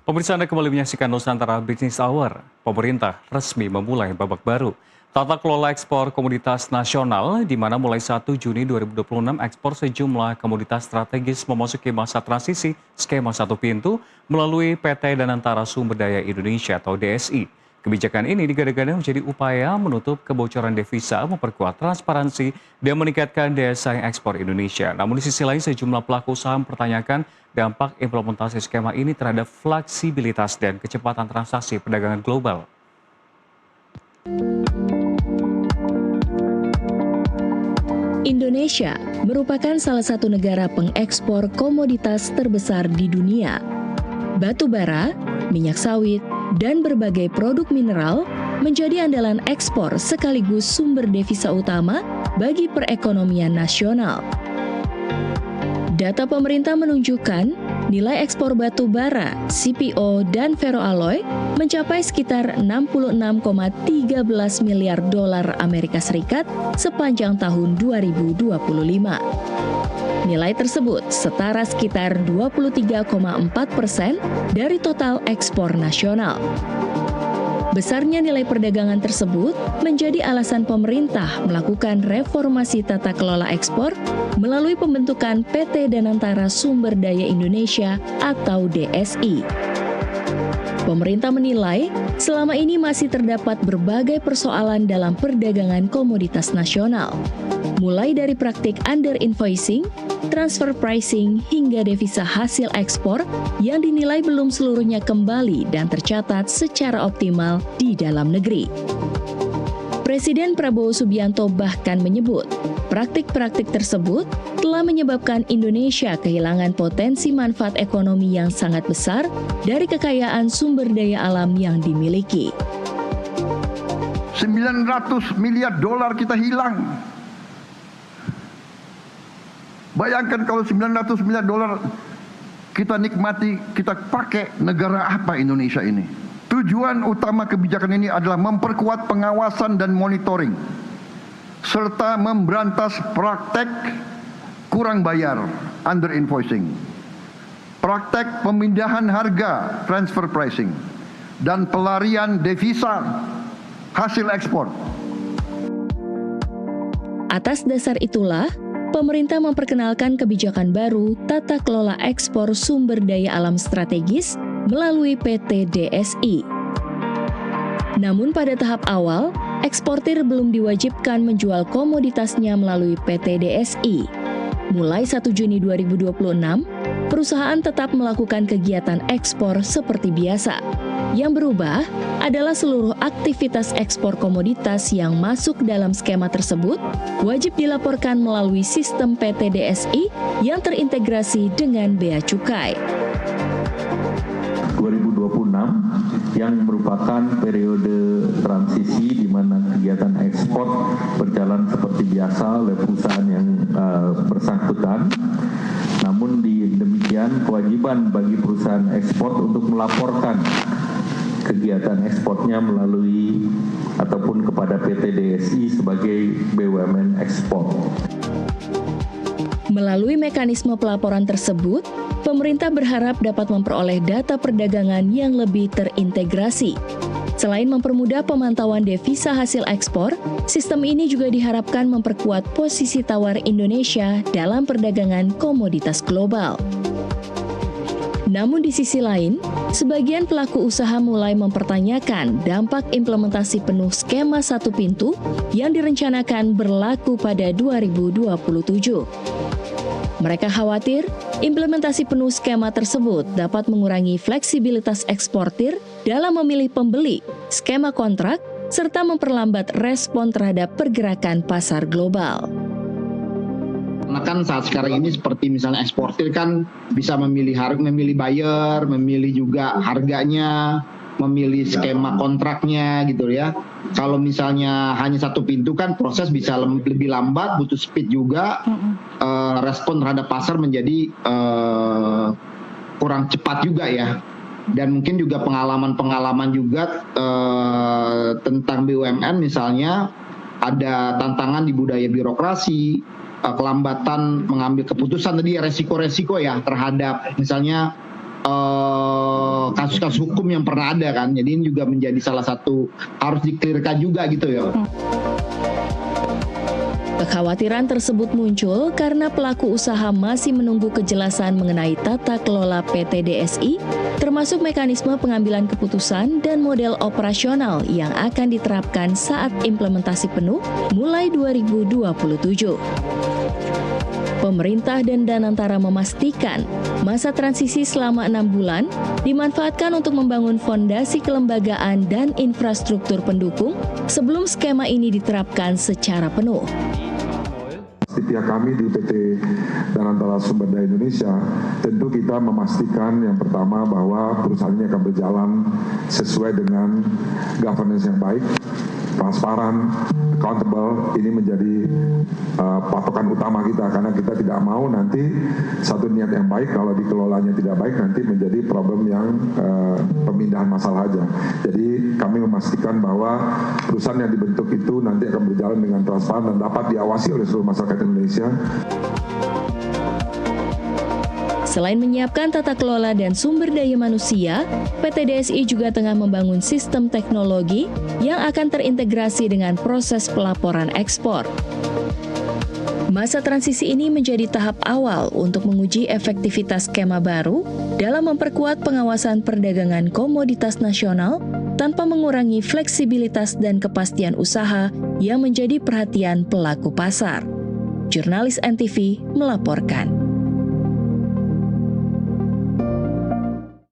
Pemirsa Anda kembali menyaksikan Nusantara Business Hour. Pemerintah resmi memulai babak baru. Tata kelola ekspor komoditas nasional, di mana mulai 1 Juni 2026 ekspor sejumlah komoditas strategis memasuki masa transisi skema satu pintu melalui PT Danantara Sumber Daya Indonesia atau DSI. Kebijakan ini digadang-gadang menjadi upaya menutup kebocoran devisa, memperkuat transparansi, dan meningkatkan daya saing ekspor Indonesia. Namun di sisi lain, sejumlah pelaku usaha mempertanyakan dampak implementasi skema ini terhadap fleksibilitas dan kecepatan transaksi perdagangan global. Indonesia merupakan salah satu negara pengekspor komoditas terbesar di dunia. Batu bara, minyak sawit, dan berbagai produk mineral menjadi andalan ekspor sekaligus sumber devisa utama bagi perekonomian nasional. Data pemerintah menunjukkan nilai ekspor batu bara, CPO, dan ferroalloy mencapai sekitar 66,13 miliar dolar Amerika Serikat sepanjang tahun 2025. Nilai tersebut setara sekitar 23,4% dari total ekspor nasional. Besarnya nilai perdagangan tersebut menjadi alasan pemerintah melakukan reformasi tata kelola ekspor melalui pembentukan PT Danantara Sumber Daya Indonesia atau DSI. Pemerintah menilai selama ini masih terdapat berbagai persoalan dalam perdagangan komoditas nasional, mulai dari praktik under-invoicing, transfer pricing, hingga devisa hasil ekspor yang dinilai belum seluruhnya kembali dan tercatat secara optimal di dalam negeri. Presiden Prabowo Subianto bahkan menyebut, praktik-praktik tersebut telah menyebabkan Indonesia kehilangan potensi manfaat ekonomi yang sangat besar dari kekayaan sumber daya alam yang dimiliki. 900 miliar dolar kita hilang. Bayangkan kalau 900 miliar dolar kita nikmati, kita pakai, negara apa Indonesia ini? Tujuan utama kebijakan ini adalah memperkuat pengawasan dan monitoring, serta memberantas praktek kurang bayar, under invoicing, praktek pemindahan harga, transfer pricing, dan pelarian devisa hasil ekspor. Atas dasar itulah, pemerintah memperkenalkan kebijakan baru tata kelola ekspor sumber daya alam strategis melalui PT DSI. Namun pada tahap awal, eksportir belum diwajibkan menjual komoditasnya melalui PT DSI. Mulai 1 Juni 2026, perusahaan tetap melakukan kegiatan ekspor seperti biasa. Yang berubah adalah seluruh aktivitas ekspor komoditas yang masuk dalam skema tersebut wajib dilaporkan melalui sistem PT DSI yang terintegrasi dengan Bea Cukai. 2026 yang merupakan periode transisi di mana kegiatan ekspor berjalan seperti biasa oleh perusahaan yang bersangkutan. Namun demikian kewajiban bagi perusahaan ekspor untuk melaporkan kegiatan ekspornya melalui ataupun kepada PT DSI sebagai BUMN ekspor. Melalui mekanisme pelaporan tersebut, pemerintah berharap dapat memperoleh data perdagangan yang lebih terintegrasi. Selain mempermudah pemantauan devisa hasil ekspor, sistem ini juga diharapkan memperkuat posisi tawar Indonesia dalam perdagangan komoditas global. Namun di sisi lain, sebagian pelaku usaha mulai mempertanyakan dampak implementasi penuh skema satu pintu yang direncanakan berlaku pada 2027. Mereka khawatir implementasi penuh skema tersebut dapat mengurangi fleksibilitas eksportir dalam memilih pembeli, skema kontrak, serta memperlambat respon terhadap pergerakan pasar global. Karena kan saat sekarang ini seperti misalnya eksportir kan bisa memilih buyer, memilih juga harganya, memilih skema kontraknya gitu ya. Kalau misalnya hanya satu pintu kan proses bisa lebih lambat, butuh speed juga, respon terhadap pasar menjadi kurang cepat juga ya. Dan mungkin juga pengalaman juga tentang BUMN misalnya ada tantangan di budaya birokrasi, kelambatan mengambil keputusan tadi resiko-resiko ya terhadap misalnya kasus-kasus hukum yang pernah ada kan. Jadi ini juga menjadi salah satu harus dikelirkan juga gitu ya. Kekhawatiran tersebut muncul karena pelaku usaha masih menunggu kejelasan mengenai tata kelola PT DSI, termasuk mekanisme pengambilan keputusan dan model operasional yang akan diterapkan saat implementasi penuh mulai 2027. Pemerintah dan Danantara memastikan masa transisi selama 6 bulan dimanfaatkan untuk membangun fondasi kelembagaan dan infrastruktur pendukung sebelum skema ini diterapkan secara penuh. Di pihak kami di PT Danantara Sumber Daya Indonesia, tentu kita memastikan yang pertama bahwa perusahaan ini akan berjalan sesuai dengan governance yang baik, transparan, accountable. Ini menjadi patokan utama kita, karena kita tidak mau nanti satu niat yang baik kalau dikelolanya tidak baik nanti menjadi problem yang pemindahan masalah aja. Jadi kami memastikan bahwa perusahaan yang dibentuk itu nanti akan berjalan dengan transparan dan dapat diawasi oleh seluruh masyarakat Indonesia. Selain menyiapkan tata kelola dan sumber daya manusia, PT DSI juga tengah membangun sistem teknologi yang akan terintegrasi dengan proses pelaporan ekspor. Masa transisi ini menjadi tahap awal untuk menguji efektivitas skema baru dalam memperkuat pengawasan perdagangan komoditas nasional tanpa mengurangi fleksibilitas dan kepastian usaha yang menjadi perhatian pelaku pasar. Jurnalis NTV melaporkan.